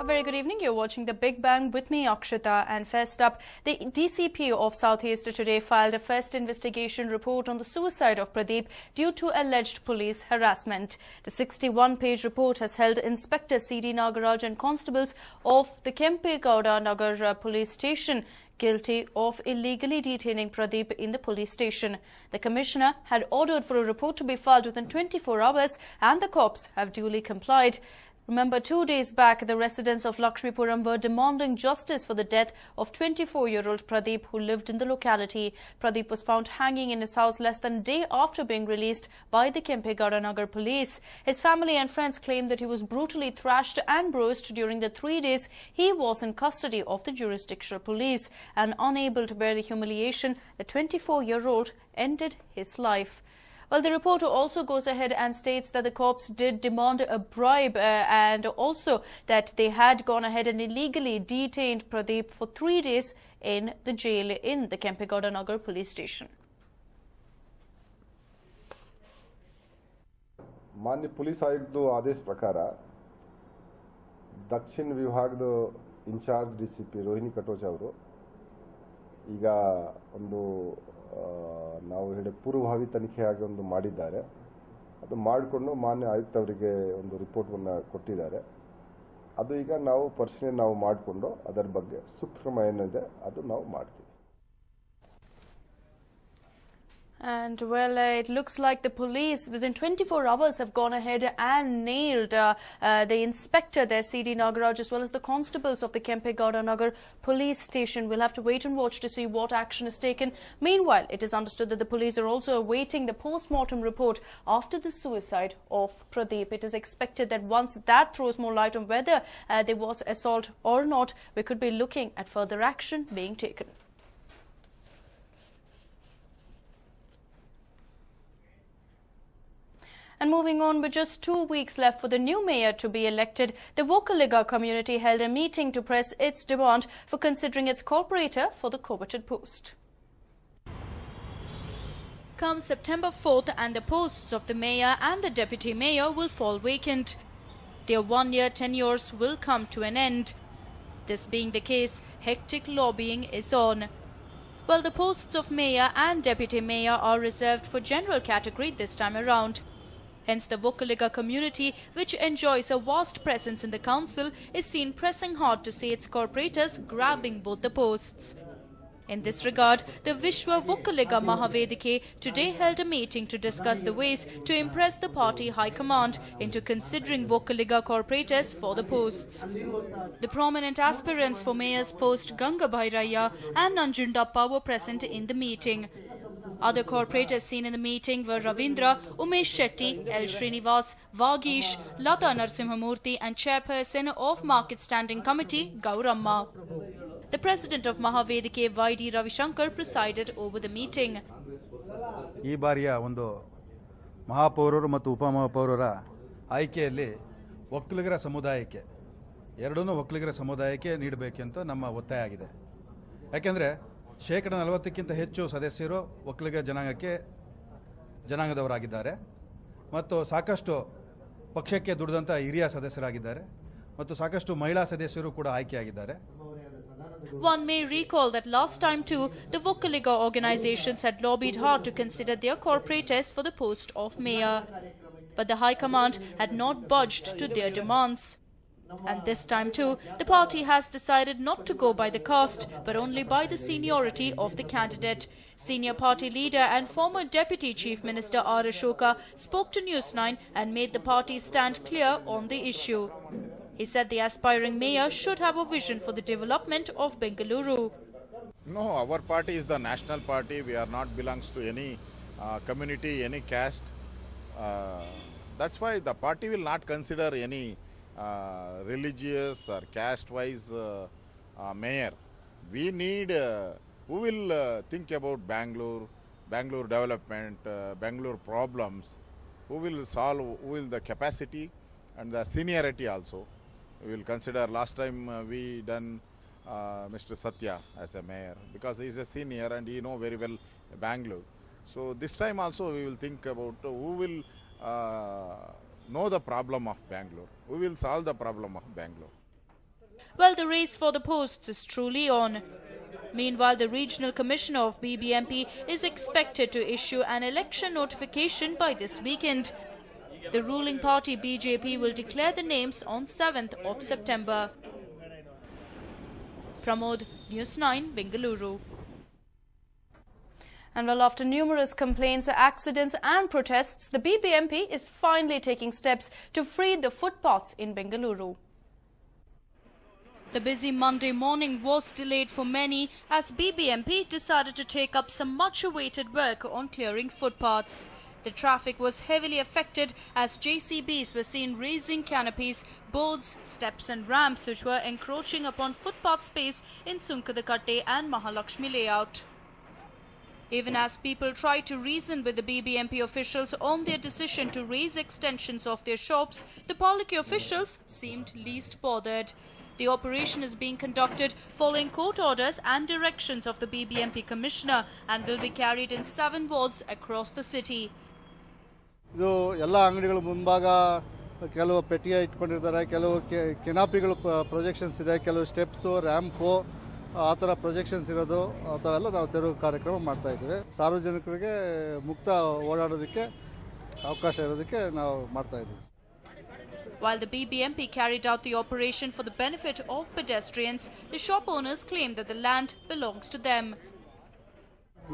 A very good evening. You're watching the Big Bang with me, Akshita. And first up, the DCP of Southeast today filed a first investigation report on the suicide of Pradeep due to alleged police harassment. The 61-page report has held Inspector C.D. Nagaraj and constables of the Kempegowda Nagar police station guilty of illegally detaining Pradeep in the police station. The Commissioner had ordered for a report to be filed within 24 hours and the cops have duly complied. Remember, 2 days back, the residents of Lakshmipuram were demanding justice for the death of 24-year-old Pradeep, who lived in the locality. Pradeep was found hanging in his house less than a day after being released by the Kempegowda Nagar police. His family and friends claim that he was brutally thrashed and bruised during the 3 days he was in custody of the jurisdictional police. And unable to bear the humiliation, the 24-year-old ended his life. Well, the report also goes ahead and states that the cops did demand a bribe and also that they had gone ahead and illegally detained Pradeep for 3 days in the jail in the Kempegowda Nagar police station. मान्य police आयुक्त आदेश प्रकार दक्षिण विभागದ incharge DCP Rohini Katoch ಅವರು ಈಗ ಒಂದು ನಾವು ಹೇಳಿ ಪೂರ್ವಭಾವಿ ತನಿಖೆಯಾಗಿ ಒಂದು ಮಾಡಿದ್ದಾರೆ. ಅದು ಮಾಡಿಕೊಂಡು ಮಾನ್ಯ ಆಯುಕ್ತ ಅವರಿಗೆ ಒಂದು ರಿಪೋರ್ಟನ್ನು ಕೊಟ್ಟಿದ್ದಾರೆ. ಅದು ಈಗ ನಾವು ಪರಿಶೀಲನೆ ನಾವು ಮಾಡಿಕೊಂಡು ಅದರ ಬಗ್ಗೆ ಸೂಕ್ಷ್ಮ ಏನಿದೆ ಅದು ನಾವು ಮಾಡ್ತೀವಿ. And well, it looks like the police within 24 hours have gone ahead and nailed the inspector there, C.D. Nagaraj, as well as the constables of the Kempegowda Nagar police station. We'll have to wait and watch to see what action is taken. Meanwhile, it is understood that the police are also awaiting the post-mortem report after the suicide of Pradeep. It is expected that once that throws more light on whether there was assault or not, we could be looking at further action being taken. And moving on, with just 2 weeks left for the new mayor to be elected, the Vocaliga community held a meeting to press its demand for considering its corporator for the coveted post. Come September 4th, and the posts of the mayor and the deputy mayor will fall vacant. Their one-year tenures will come to an end. This being the case, hectic lobbying is on. Well, the posts of mayor and deputy mayor are reserved for general category this time around. Hence, the Vocaliga community, which enjoys a vast presence in the council, is seen pressing hard to see its corporators grabbing both the posts. In this regard, the Vishwa Vocaliga Mahavedike today held a meeting to discuss the ways to impress the party high command into considering Vocaliga corporators for the posts. The prominent aspirants for mayor's post, Ganga Bhairaya and Nanjundappa, were present in the meeting. Other corporators seen in the meeting were Ravindra, Umesh Shetty, L. Srinivas, Vagish, Lata Narsimhamurthy and chairperson of Market Standing Committee, Gauramma. The president of Mahavedike, Y.D. Ravishankar, presided over the meeting. ಈ ಬಾರಿಯ ಒಂದು ಮಹಾಪೌರರು ಮತ್ತು ಉಪಮಹಾಪೌರರ ಆಯ್ಕೆಯಲ್ಲಿ ಒಕ್ಕಲಿಗರ ಸಮುದಾಯಕ್ಕೆ ಎರಡನ್ನೂ ಒಕ್ಕಲಿಗರ ಸಮುದಾಯಕ್ಕೆ ನೀಡಬೇಕೆಂದು ನಮ್ಮ ಒತ್ತಾಯ ಆಗಿದೆ. ಯಾಕೆಂದರೆ 40%ಕ್ಕಿಂತ ಹೆಚ್ಚು ಸದಸ್ಯರು ಒಕ್ಕಲಿಗ ಜನಾಂಗದವರಾಗಿದ್ದಾರೆ ಮತ್ತು ಸಾಕಷ್ಟು ಪಕ್ಷಕ್ಕೆ ದುಡಿದಂಥ ಹಿರಿಯ ಸದಸ್ಯರಾಗಿದ್ದಾರೆ ಮತ್ತು ಸಾಕಷ್ಟು ಮಹಿಳಾ ಸದಸ್ಯರು ಕೂಡ ಆಯ್ಕೆಯಾಗಿದ್ದಾರೆ. One may recall that last time too, the Vocaliga organizations had lobbied hard to consider their corporators for the post of mayor. But the High Command had not budged to their demands. And this time too, the party has decided not to go by the caste, but only by the seniority of the candidate. Senior party leader and former Deputy Chief Minister R. Ashoka spoke to News9 and made the party stand clear on the issue. He said the aspiring mayor should have a vision for the development of Bengaluru. No, our party is the national party. We are not belongs to any community, any caste. That's why the party will not consider any religious or caste-wise mayor. We need who will think about Bangalore development, Bangalore problems, who will solve, who will the capacity and the seniority also. We will consider last time we done Mr. Satya as a mayor because he is a senior and he know very well Bangalore. So this time also we will think about who will know the problem of Bangalore. We will solve the problem of Bangalore. while the race for the posts is truly on. Meanwhile, the Regional Commissioner of BBMP is expected to issue an election notification by this weekend. The ruling party BJP will declare the names on 7th of September. Pramod, News 9, Bengaluru. And well, after numerous complaints, accidents and protests, the BBMP is finally taking steps to free the footpaths in Bengaluru. The busy Monday morning was delayed for many as BBMP decided to take up some much-awaited work on clearing footpaths. The traffic was heavily affected as JCBs were seen raising canopies, boards, steps and ramps which were encroaching upon footpath space in Sunkadakatte and Mahalakshmi layout. Even as people tried to reason with the BBMP officials on their decision to raise extensions of their shops, the Paliki officials seemed least bothered. The operation is being conducted following court orders and directions of the BBMP Commissioner and will be carried in 7 wards across the city. ಇದು ಎಲ್ಲ ಅಂಗಡಿಗಳು ಮುಂಭಾಗ ಕೆಲವು ಪೆಟ್ಟಿಗೆ ಇಟ್ಕೊಂಡಿರ್ತಾರೆ, ಕೆಲವು ಕೆನಾಪಿಗಳು projections ಇದೆ, ಕೆಲವು ಸ್ಟೆಪ್ಸು, ರ್ಯಾಂಪು ಆ ಥರ ಪ್ರೊಜೆಕ್ಷನ್ಸ್ ಇರೋದು ಅಥವೆಲ್ಲ ನಾವು ತೆರವು ಕಾರ್ಯಕ್ರಮ ಮಾಡ್ತಾ ಇದ್ದೀವಿ. ಸಾರ್ವಜನಿಕರಿಗೆ ಮುಕ್ತ ಓಡಾಡೋದಕ್ಕೆ ಅವಕಾಶ ಇರೋದಕ್ಕೆ ನಾವು ಮಾಡ್ತಾ ಇದ್ದೀವಿ. While the BBMP carried out the operation for the benefit of pedestrians, the shop owners claim that the land belongs to them.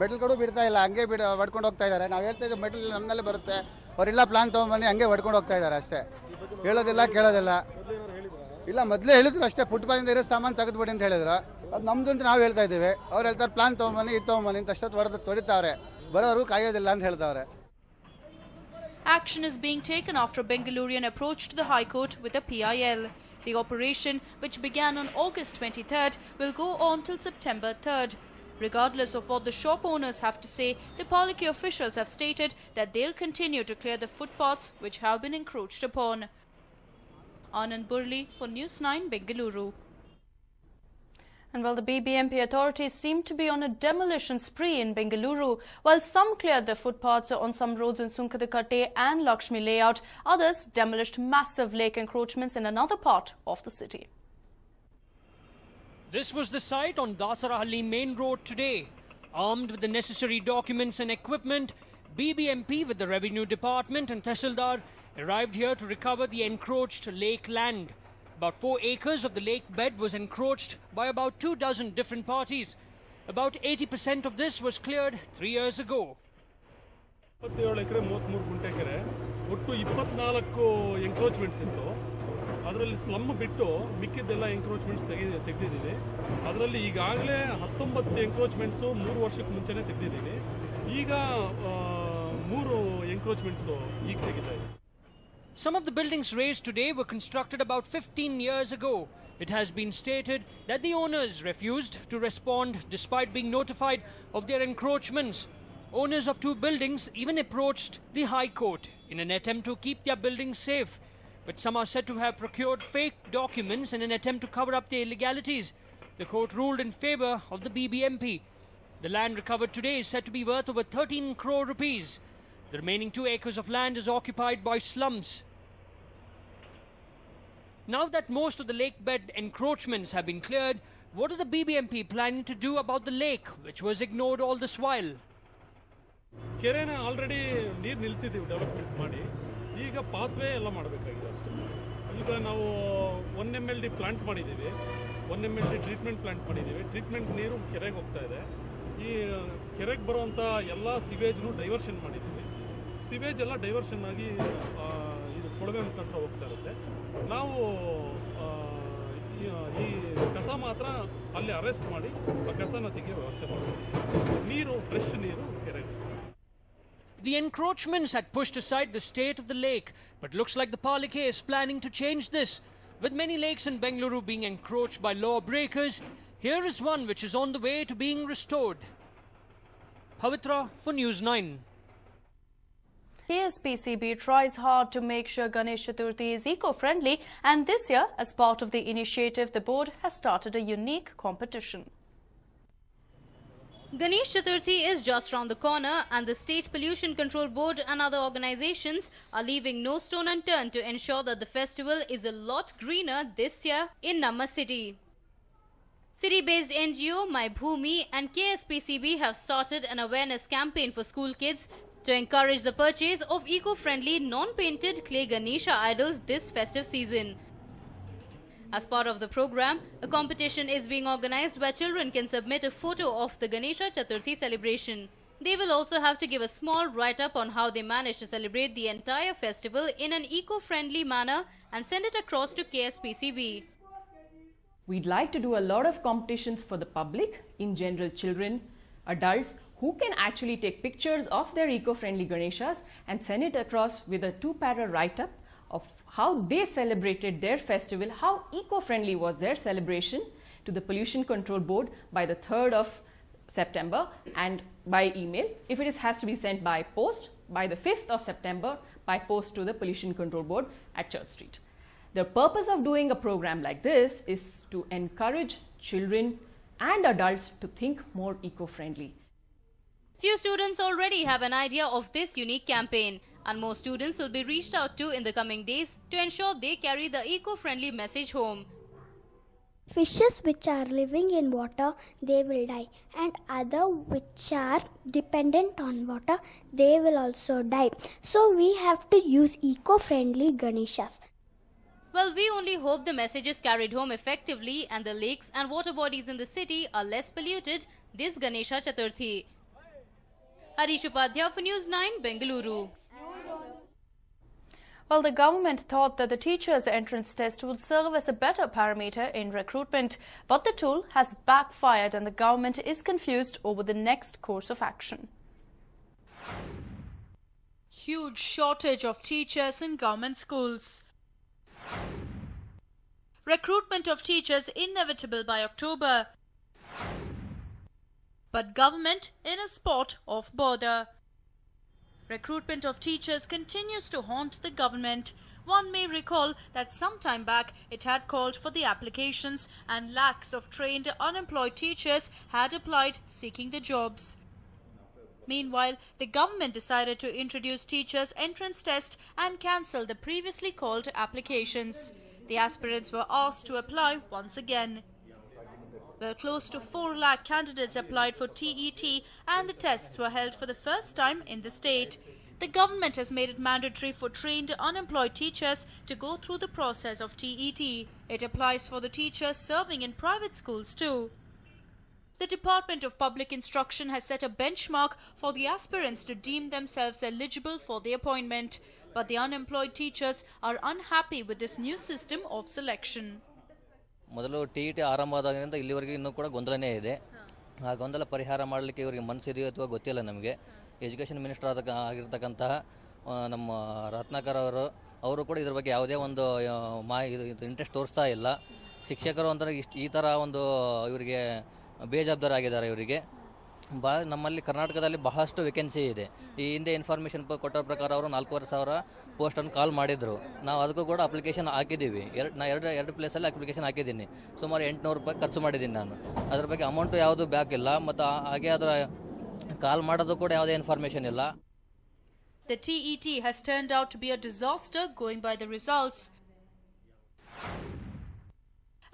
ಮೆಟಲ್ಗಳು ಬಿಡ್ತಾ ಇಲ್ಲ, ಹಂಗೆ ಹೊಡ್ಕೊಂಡು ಹೋಗ್ತಾ ಇದ್ದಾರೆ. ನಾವು ಹೇಳ್ತಾ ಇದ್ದೀವಿ ಮೆಟಲ್ ನಮ್ಮಲ್ಲೇ ಬರುತ್ತೆ, ಅವರೆಲ್ಲ ಪ್ಲಾನ್ ತೊಗೊಂಡ್ಬನ್ನಿ ಹಂಗೆ ಹೊಡ್ಕೊಂಡು ಹೋಗ್ತಾ ಇದ್ದಾರೆ ಅಷ್ಟೇ, ಹೇಳೋದಿಲ್ಲ ಕೇಳೋದಿಲ್ಲ. ಇಲ್ಲ ಮೊದಲೇ ಹೇಳಿದ್ರು ಅಷ್ಟೇ, ಫುಟ್ಪಾತಿಂದ ಇರೋ ಸಾಮಾನು ತೆಗೆದುಬಿಡಿ ಅಂತ ಹೇಳಿದ್ರು. ಅದು ನಮ್ಮದು ಅಂತ ನಾವು ಹೇಳ್ತಾ ಇದ್ದೀವಿ. ಅವ್ರು ಹೇಳ್ತಾರೆ ಪ್ಲಾನ್ ತೊಗೊಂಬನ್ನಿ ಇದು ತೊಗೊಂಬನ್ನಿ ಅಂತ ಅಷ್ಟೊತ್ತು ತೊಡಿತಾವ್ರೆ, ಬರೋರು ಕಾಯೋದಿಲ್ಲ ಅಂತ ಹೇಳ್ತಾವ್ರೆ. Action is being taken after Bengalurian approached the High Court with a PIL. The operation, which began on August 23rd, will go on till September 3rd. Regardless of what the shop owners have to say, the Paliki officials have stated that they'll continue to clear the footpaths which have been encroached upon. Anand Burli for News 9, Bengaluru. And while the BBMP authorities seem to be on a demolition spree in Bengaluru, while some cleared the footpaths on some roads in Sunkadakatte and Lakshmi layout, others demolished massive lake encroachments in another part of the city. This was the site on Dasarahalli main road today. Armed with the necessary documents and equipment, BBMP with the Revenue Department and Tehsildar arrived here to recover the encroached lake land. About 4 acres of the lake bed was encroached by about 24 different parties. About 80% of this was cleared 3 years ago. 27 ಎಕರೆ 33 ಗುಂಟೆ ಕೆರೆ, ಒಟ್ಟು 24 ಎಂಕ್ರೋಚ್ಮೆಂಟ್ಸ್ ಇತ್ತು. ಅದರಲ್ಲಿ slum ಬಿಟ್ಟು ಮಿಕ್ಕಿದ್ದೆಲ್ಲ ಎಂಕ್ರೋಚ್ಮೆಂಟ್ಸ್ ತೆಗೆದಿದ್ದೀವಿ. ಅದರಲ್ಲಿ ಈಗಾಗಲೇ 19 ಎಂಕ್ರೋಚ್ಮೆಂಟ್ಸು 3 ವರ್ಷಕ್ಕೆ ಮುಂಚೆನೇ ತೆಗೆದಿದ್ದೀವಿ. ಈಗ 3 ಎಂಕ್ರೋಚ್ಮೆಂಟ್ಸು ಈಗ ತೆಗಿತಾ ಇದ್ದೀವಿ. Some of the buildings raised today were constructed about 15 years ago. It has been stated that the owners refused to respond despite being notified of their encroachments. Owners of 2 buildings even approached the High Court in an attempt to keep their buildings safe. But some are said to have procured fake documents in an attempt to cover up the illegalities. The court ruled in favour of the BBMP. The land recovered today is said to be worth over 13 crore rupees. The remaining 2 acres of land is occupied by slums. Now that most of the lake bed encroachments have been cleared, what is the BBMP planning to do about the lake, which was ignored all this while? ಕೆರೆನ already ನೀರು ನಿಲ್ಲಿಸಿದ್ದೀವಿ development ಮಾಡಿ. ಈಗ pathway ಎಲ್ಲ ಮಾಡಬೇಕಾಗಿದೆ ಅಷ್ಟೇ. ಈಗ ನಾವು 1 MLD ಪ್ಲಾಂಟ್ ಮಾಡಿದ್ದೀವಿ, 1 MLD ಟ್ರೀಟ್ಮೆಂಟ್ ಪ್ಲಾಂಟ್ ಮಾಡಿದ್ದೀವಿ. ಟ್ರೀಟ್ಮೆಂಟ್ ನೀರು ಕೆರೆಗೆ ಹೋಗ್ತಾ ಇದೆ. ಈ ಕೆರೆಗೆ ಬರುವಂಥ ಎಲ್ಲ ಸಿವೇಜ್ನು ಡೈವರ್ಷನ್ ಮಾಡಿದ್ದೀವಿ. ಸಿವೇಜ್ ಎಲ್ಲ ಡೈವರ್ಷನ್ ಆಗಿ ಇದು ಕೊಳವೆ ಮುಖಾಂತರ ಹೋಗ್ತಾ ಇರುತ್ತೆ. ನಾವು ಈ ಕಸ ಮಾತ್ರ ಅಲ್ಲಿ ಅರೆಸ್ಟ್ ಮಾಡಿ ಆ ಕಸನ ತೆಗೆಯೋ ವ್ಯವಸ್ಥೆ ಮಾಡ್ತೀವಿ. ನೀರು ಫ್ರೆಶ್ ನೀರು ಕೆರೆಗೆ. The encroachments had pushed aside the state of the lake, but looks like the Paliki is planning to change this. With many lakes in Bengaluru being encroached by lawbreakers, here is one which is on the way to being restored. Pavitra for News 9. KSPCB tries hard to make sure Ganesh Chaturthi is eco-friendly, and this year, as part of the initiative, the board has started a unique competition. Ganesh Chaturthi is just round the corner, and the State Pollution Control Board and other organizations are leaving no stone unturned to ensure that the festival is a lot greener this year in Namma city. City-based NGO My Bhumi and KSPCB have started an awareness campaign for school kids to encourage the purchase of eco-friendly, non-painted clay Ganesha idols this festive season. As part of the program, a competition is being organized where children can submit a photo of the Ganesha Chaturthi celebration. They will also have to give a small write-up on how they managed to celebrate the entire festival in an eco-friendly manner and send it across to KSPCB. We'd like to do a lot of competitions for the public, in general children, adults, who can actually take pictures of their eco-friendly Ganeshas and send it across with a 2-para write-up of how they celebrated their festival, how eco-friendly was their celebration, to the Pollution Control Board by the 3rd of September and by email. If it has to be sent by post, by the 5th of September by post to the Pollution Control Board at Church Street. The purpose of doing a program like this is to encourage children and adults to think more eco-friendly. Few students already have an idea of this unique campaign, and more students will be reached out to in the coming days to ensure they carry the eco-friendly message home. Fishes which are living in water, they will die, and other which are dependent on water, they will also die. So we have to use eco-friendly Ganeshas. Well, we only hope the message is carried home effectively and the lakes and water bodies in the city are less polluted this Ganesha Chaturthi. Harish Upadhyay for News9, Bengaluru. Well, the government thought that the teachers' entrance test would serve as a better parameter in recruitment, but the tool has backfired and the government is confused over the next course of action. Huge shortage of teachers in government schools. Recruitment of teachers inevitable by October. But government in a spot of bother. Recruitment of teachers continues to haunt the government. One may recall that some time back it had called for the applications and lakhs of trained unemployed teachers had applied seeking the jobs. Meanwhile, the government decided to introduce teachers' entrance test and cancel the previously called applications. The aspirants were asked to apply once again. Well, close to 4 lakh candidates applied for TET and the tests were held for the first time in the state. The government has made it mandatory for trained unemployed teachers to go through the process of TET. It applies for the teachers serving in private schools too. The Department of Public Instruction has set a benchmark for the aspirants to deem themselves eligible for the appointment. But the unemployed teachers are unhappy with this new system of selection. ಮೊದಲು TET ಆರಂಭವಾದಾಗಿನಿಂದ ಇಲ್ಲಿವರೆಗೆ ಇನ್ನೂ ಕೂಡ ಗೊಂದಲನೇ ಇದೆ. ಆ ಗೊಂದಲ ಪರಿಹಾರ ಮಾಡಲಿಕ್ಕೆ ಇವರಿಗೆ ಮನಸ್ಸಿದೆಯೋ ಅಥವಾ ಗೊತ್ತಿಲ್ಲ ನಮಗೆ. ಎಜುಕೇಷನ್ ಮಿನಿಸ್ಟರ್ ಆಗಿರತಕ್ಕಂತಹ ನಮ್ಮ ರತ್ನಾಕರ್ ಅವರು ಕೂಡ ಇದರ ಬಗ್ಗೆ ಯಾವುದೇ ಒಂದು ಇಂಟ್ರೆಸ್ಟ್ ತೋರಿಸ್ತಾ ಇಲ್ಲ. ಶಿಕ್ಷಕರು ಅಂದರೆ ಈ ಥರ ಒಂದು ಇವರಿಗೆ ಬೇಜವಾಬ್ದಾರಾಗಿದ್ದಾರೆ. ಇವರಿಗೆ ನಮ್ಮಲ್ಲಿ ಕರ್ನಾಟಕದಲ್ಲಿ ಬಹಳಷ್ಟು ವೇಕೆನ್ಸಿ ಇದೆ. ಈ ಹಿಂದೆ ಇನ್ಫಾರ್ಮೇಷನ್ ಕೊಟ್ಟ ಪ್ರಕಾರ ಅವರು 4,500 ಪೋಸ್ಟನ್ನು ಕಾಲ್ ಮಾಡಿದ್ರು. ನಾವು ಅದಕ್ಕೂ ಕೂಡ ಅಪ್ಲಿಕೇಶನ್ ಹಾಕಿದ್ದೀವಿ. ಎರಡು ಪ್ಲೇಸಲ್ಲಿ ಅಪ್ಲಿಕೇಶನ್ ಹಾಕಿದ್ದೀನಿ. ಸುಮಾರು 800 ರೂಪಾಯಿ ಖರ್ಚು ಮಾಡಿದ್ದೀನಿ ನಾನು. ಅದರ ಬಗ್ಗೆ ಅಮೌಂಟು ಯಾವುದು ಬ್ಯಾಕ್ ಇಲ್ಲ, ಮತ್ತು ಹಾಗೆ ಅದರ ಕಾಲ್ ಮಾಡೋದು ಕೂಡ ಯಾವುದೇ ಇನ್ಫಾರ್ಮೇಷನ್ ಇಲ್ಲ. The TET has turned out to be a disaster going by the results.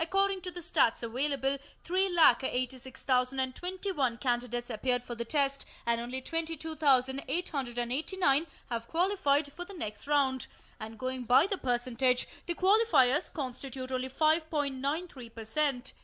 According to the stats available, 3,86,021 candidates appeared for the test and only 22,889 have qualified for the next round. And going by the percentage, the qualifiers constitute only 5.93%.